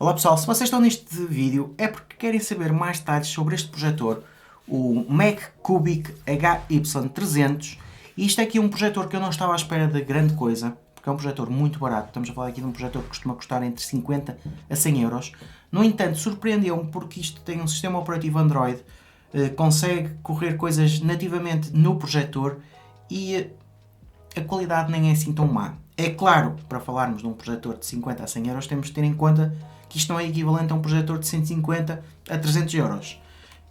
Olá pessoal, se vocês estão neste vídeo é porque querem saber mais detalhes sobre este projetor, o MacCubic HY300. E isto é aqui um projetor que eu não estava à espera de grande coisa, porque é um projetor muito barato. Estamos a falar aqui de um projetor que costuma custar entre 50 a 100 euros. No entanto, surpreendeu-me porque isto tem um sistema operativo Android, consegue correr coisas nativamente no projetor e a qualidade nem é assim tão má. É claro, para falarmos de um projetor de 50 a 100 euros, temos de ter em conta que isto não é equivalente a um projetor de 150 a 300 euros.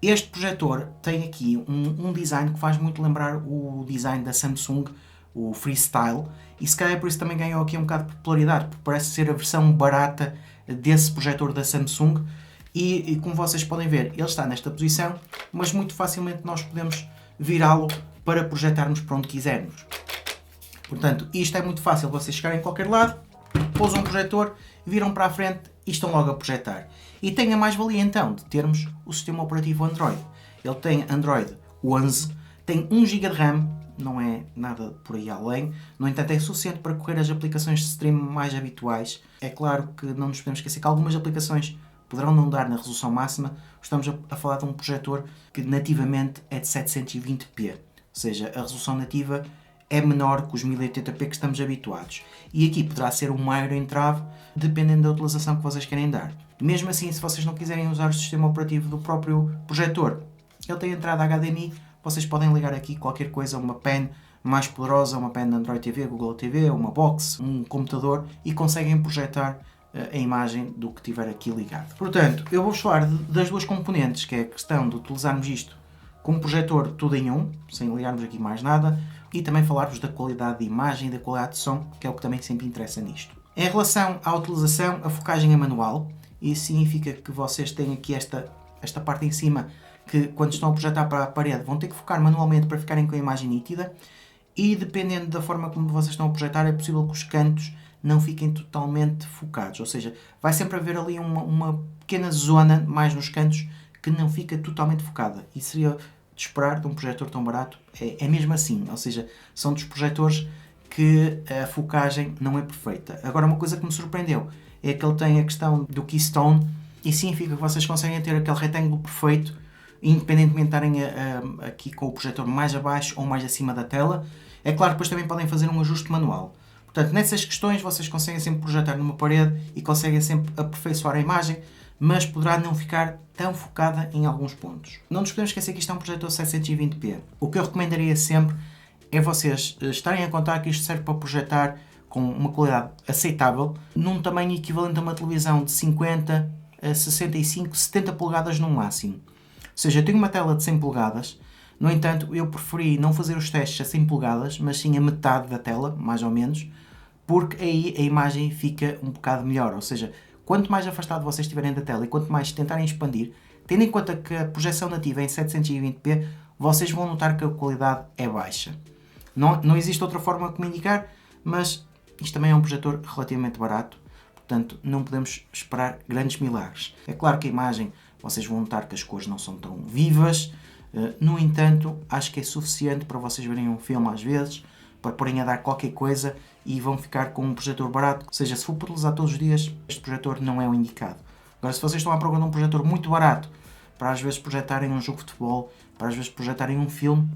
Este projetor tem aqui um design que faz muito lembrar o design da Samsung, o Freestyle, e se calhar por isso também ganhou aqui um bocado de popularidade, porque parece ser a versão barata desse projetor da Samsung. E como vocês podem ver, ele está nesta posição, mas muito facilmente nós podemos virá-lo para projetarmos para onde quisermos. Portanto, isto é muito fácil, vocês chegarem em qualquer lado, pousam um projetor, viram para a frente e estão logo a projetar. E tem a mais-valia então de termos o sistema operativo Android. Ele tem Android 11, tem 1 GB de RAM, não é nada por aí além, no entanto é suficiente para correr as aplicações de stream mais habituais. É claro que não nos podemos esquecer que algumas aplicações poderão não dar na resolução máxima. Estamos a falar de um projetor que nativamente é de 720p, ou seja, a resolução nativa é menor que os 1080p que estamos habituados. E aqui poderá ser um maior entrave, dependendo da utilização que vocês querem dar. Mesmo assim, se vocês não quiserem usar o sistema operativo do próprio projetor, ele tem entrada HDMI, vocês podem ligar aqui qualquer coisa, uma pen mais poderosa, uma pen de Android TV, Google TV, uma box, um computador, e conseguem projetar a imagem do que tiver aqui ligado. Portanto, eu vou-vos falar das duas componentes, que é a questão de utilizarmos isto como projetor tudo em um, sem ligarmos aqui mais nada, e também falar-vos da qualidade de imagem e da qualidade de som, que é o que também sempre interessa nisto. Em relação à utilização, a focagem é manual. Isso significa que vocês têm aqui esta parte em cima, que quando estão a projetar para a parede vão ter que focar manualmente para ficarem com a imagem nítida, e dependendo da forma como vocês estão a projetar é possível que os cantos não fiquem totalmente focados, ou seja, vai sempre haver ali uma pequena zona mais nos cantos que não fica totalmente focada. E seria de esperar de um projetor tão barato, é mesmo assim, ou seja, são dos projetores que a focagem não é perfeita. Agora, uma coisa que me surpreendeu é que ele tem a questão do Keystone, e significa que vocês conseguem ter aquele retângulo perfeito, independentemente de estarem aqui com o projetor mais abaixo ou mais acima da tela. É claro que depois também podem fazer um ajuste manual. Portanto, nessas questões vocês conseguem sempre projetar numa parede e conseguem sempre aperfeiçoar a imagem, mas poderá não ficar tão focada em alguns pontos. Não nos podemos esquecer que isto é um projetor 720p. O que eu recomendaria sempre é vocês estarem a contar que isto serve para projetar com uma qualidade aceitável, num tamanho equivalente a uma televisão de 50 a 65, 70 polegadas no máximo. Ou seja, eu tenho uma tela de 100 polegadas, no entanto, eu preferi não fazer os testes a 100 polegadas, mas sim a metade da tela, mais ou menos, porque aí a imagem fica um bocado melhor. Ou seja, quanto mais afastado vocês estiverem da tela e quanto mais tentarem expandir, tendo em conta que a projeção nativa é em 720p, vocês vão notar que a qualidade é baixa. Não existe outra forma de comunicar, mas isto também é um projetor relativamente barato, portanto não podemos esperar grandes milagres. É claro que a imagem, vocês vão notar que as cores não são tão vivas, no entanto, acho que é suficiente para vocês verem um filme às vezes, para porem a dar qualquer coisa e vão ficar com um projetor barato. Ou seja, se for para utilizar todos os dias, este projetor não é o indicado. Agora, se vocês estão à procura de um projetor muito barato, para às vezes projetarem um jogo de futebol, para às vezes projetarem um filme,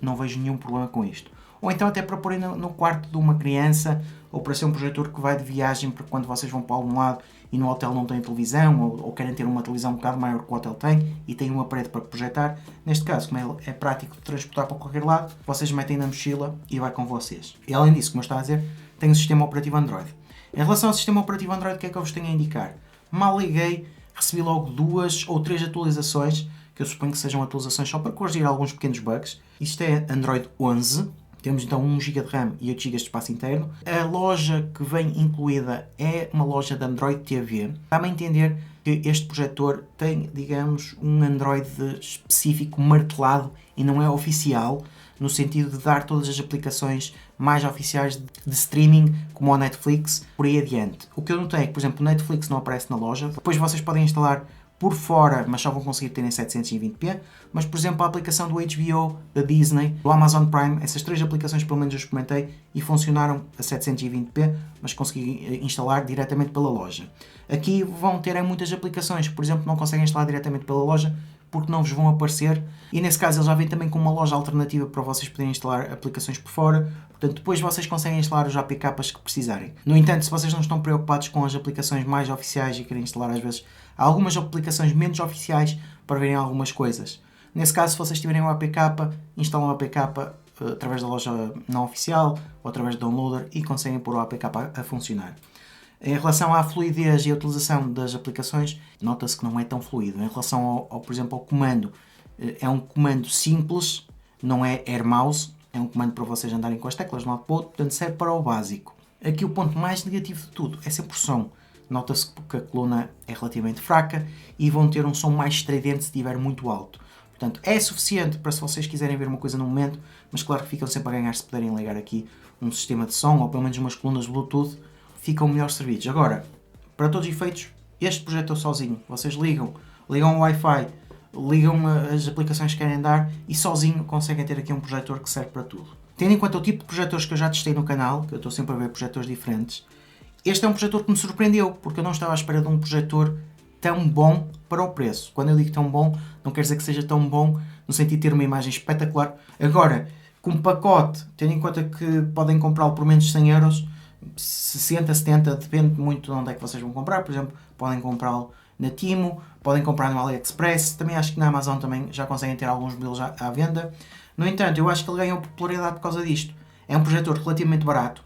não vejo nenhum problema com isto. Ou então até para porem no quarto de uma criança, ou para ser um projetor que vai de viagem para quando vocês vão para algum lado e no hotel não tem televisão, ou querem ter uma televisão um bocado maior que o hotel tem e tem uma parede para projetar. Neste caso, como ele é prático de transportar para qualquer lado, vocês metem na mochila e vai com vocês. E além disso, como eu estava a dizer, tem o sistema operativo Android. Em relação ao sistema operativo Android, o que é que eu vos tenho a indicar? Mal liguei, recebi logo 2 ou 3 atualizações, que eu suponho que sejam atualizações só para corrigir alguns pequenos bugs. Isto é Android 11. Temos então 1 GB de RAM e 8 GB de espaço interno. A loja que vem incluída é uma loja de Android TV. Dá-me a entender que este projetor tem, digamos, um Android específico martelado e não é oficial, no sentido de dar todas as aplicações mais oficiais de streaming, como o Netflix, por aí adiante. O que eu notei é que, por exemplo, o Netflix não aparece na loja. Depois vocês podem instalar por fora, mas só vão conseguir ter em 720p. Mas, por exemplo, a aplicação do HBO, da Disney, do Amazon Prime, essas 3 aplicações pelo menos eu experimentei e funcionaram a 720p, mas consegui instalar diretamente pela loja. Aqui vão ter muitas aplicações que, por exemplo, não conseguem instalar diretamente pela loja porque não vos vão aparecer, e nesse caso eles já vêm também com uma loja alternativa para vocês poderem instalar aplicações por fora. Portanto, depois vocês conseguem instalar os APKs que precisarem. No entanto, se vocês não estão preocupados com as aplicações mais oficiais e querem instalar às vezes algumas aplicações menos oficiais para verem algumas coisas. Nesse caso, se vocês tiverem o APK, instalam o APK através da loja não oficial ou através do downloader e conseguem pôr o APK a funcionar. Em relação à fluidez e à utilização das aplicações, nota-se que não é tão fluido. Em relação por exemplo, ao comando, é um comando simples, não é Air Mouse, é um comando para vocês andarem com as teclas de um lado para o outro, portanto serve para o básico. Aqui o ponto mais negativo de tudo é sempre o som. Nota-se que a coluna é relativamente fraca e vão ter um som mais estridente se estiver muito alto. Portanto, é suficiente para se vocês quiserem ver uma coisa no momento, mas claro que ficam sempre a ganhar se puderem ligar aqui um sistema de som ou pelo menos umas colunas Bluetooth, ficam melhor servidos. Agora, para todos os efeitos, este projetor sozinho, vocês ligam o Wi-Fi, ligam as aplicações que querem dar e sozinho conseguem ter aqui um projetor que serve para tudo. Tendo em conta o tipo de projetores que eu já testei no canal, que eu estou sempre a ver projetores diferentes, este é um projetor que me surpreendeu, porque eu não estava à espera de um projetor tão bom para o preço. Quando eu digo tão bom, não quer dizer que seja tão bom no sentido de ter uma imagem espetacular. Agora, com pacote, tendo em conta que podem comprá-lo por menos de 100 euros, 60, 70, depende muito de onde é que vocês vão comprar. Por exemplo, podem comprá-lo na Timo, podem comprar no AliExpress, também acho que na Amazon também já conseguem ter alguns modelos à venda. No entanto, eu acho que ele ganhou popularidade por causa disto. É um projetor relativamente barato,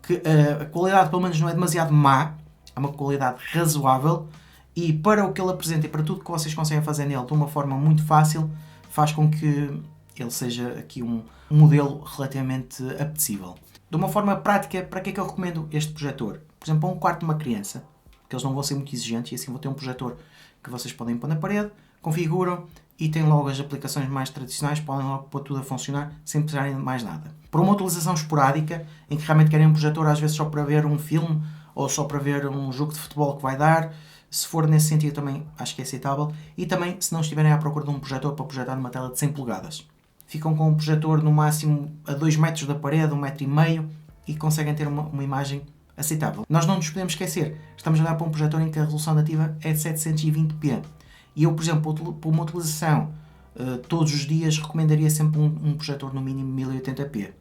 que a qualidade pelo menos não é demasiado má, é uma qualidade razoável, e para o que ele apresenta e para tudo que vocês conseguem fazer nele de uma forma muito fácil, faz com que ele seja aqui um modelo relativamente apetecível. De uma forma prática, para que é que eu recomendo este projetor? Por exemplo, para um quarto de uma criança, que eles não vão ser muito exigentes, e assim vão ter um projetor que vocês podem pôr na parede, configuram e têm logo as aplicações mais tradicionais, podem logo pôr tudo a funcionar sem precisarem de mais nada. Para uma utilização esporádica, em que realmente querem um projetor às vezes só para ver um filme ou só para ver um jogo de futebol que vai dar, se for nesse sentido também acho que é aceitável, e também se não estiverem à procura de um projetor para projetar numa tela de 100 polegadas. Ficam com um projetor no máximo a 2 metros da parede, 1,5 metro, e conseguem ter uma imagem aceitável. Nós não nos podemos esquecer, estamos a olhar para um projetor em que a resolução nativa é de 720p. E eu, por exemplo, para uma utilização todos os dias, recomendaria sempre um projetor no mínimo 1080p.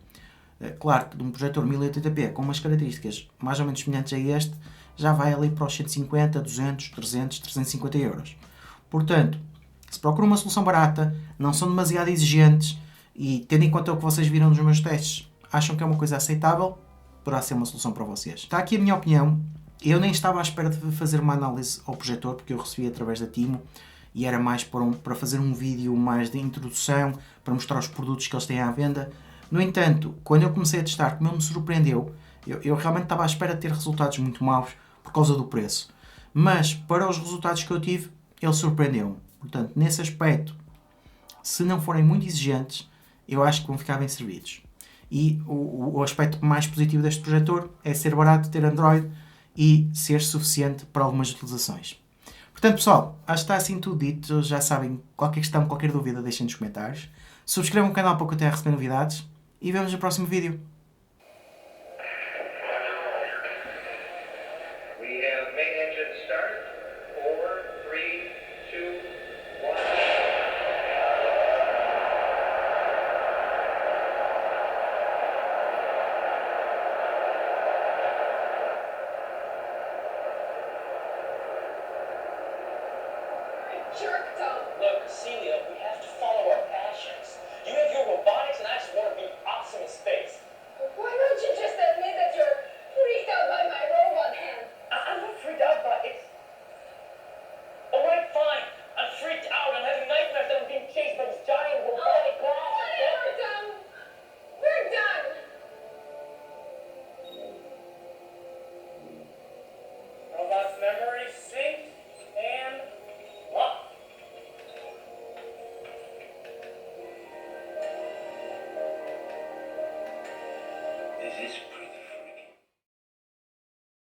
Claro que de um projetor 1080p com umas características mais ou menos semelhantes a este, já vai ali para os 150, 200, 300, 350 euros. Portanto, se procuram uma solução barata, não são demasiado exigentes e, tendo em conta o que vocês viram nos meus testes, acham que é uma coisa aceitável, poderá ser uma solução para vocês. Está aqui a minha opinião. Eu nem estava à espera de fazer uma análise ao projetor, porque eu recebi através da Timo e era mais para fazer um vídeo mais de introdução, para mostrar os produtos que eles têm à venda. No entanto, quando eu comecei a testar, como ele me surpreendeu, eu realmente estava à espera de ter resultados muito maus por causa do preço. Mas, para os resultados que eu tive, ele surpreendeu-me. Portanto, nesse aspecto, se não forem muito exigentes, eu acho que vão ficar bem servidos. E o aspecto mais positivo deste projetor é ser barato, ter Android e ser suficiente para algumas utilizações. Portanto, pessoal, acho que está assim tudo dito. Já sabem, qualquer questão, qualquer dúvida, deixem nos comentários. Subscrevam o canal para que eu tenha a receber novidades e vemos no próximo vídeo. Jerk, Tom. Look, Celia, we have to follow our passions. You have your robotics, and I just want to be awesome in space.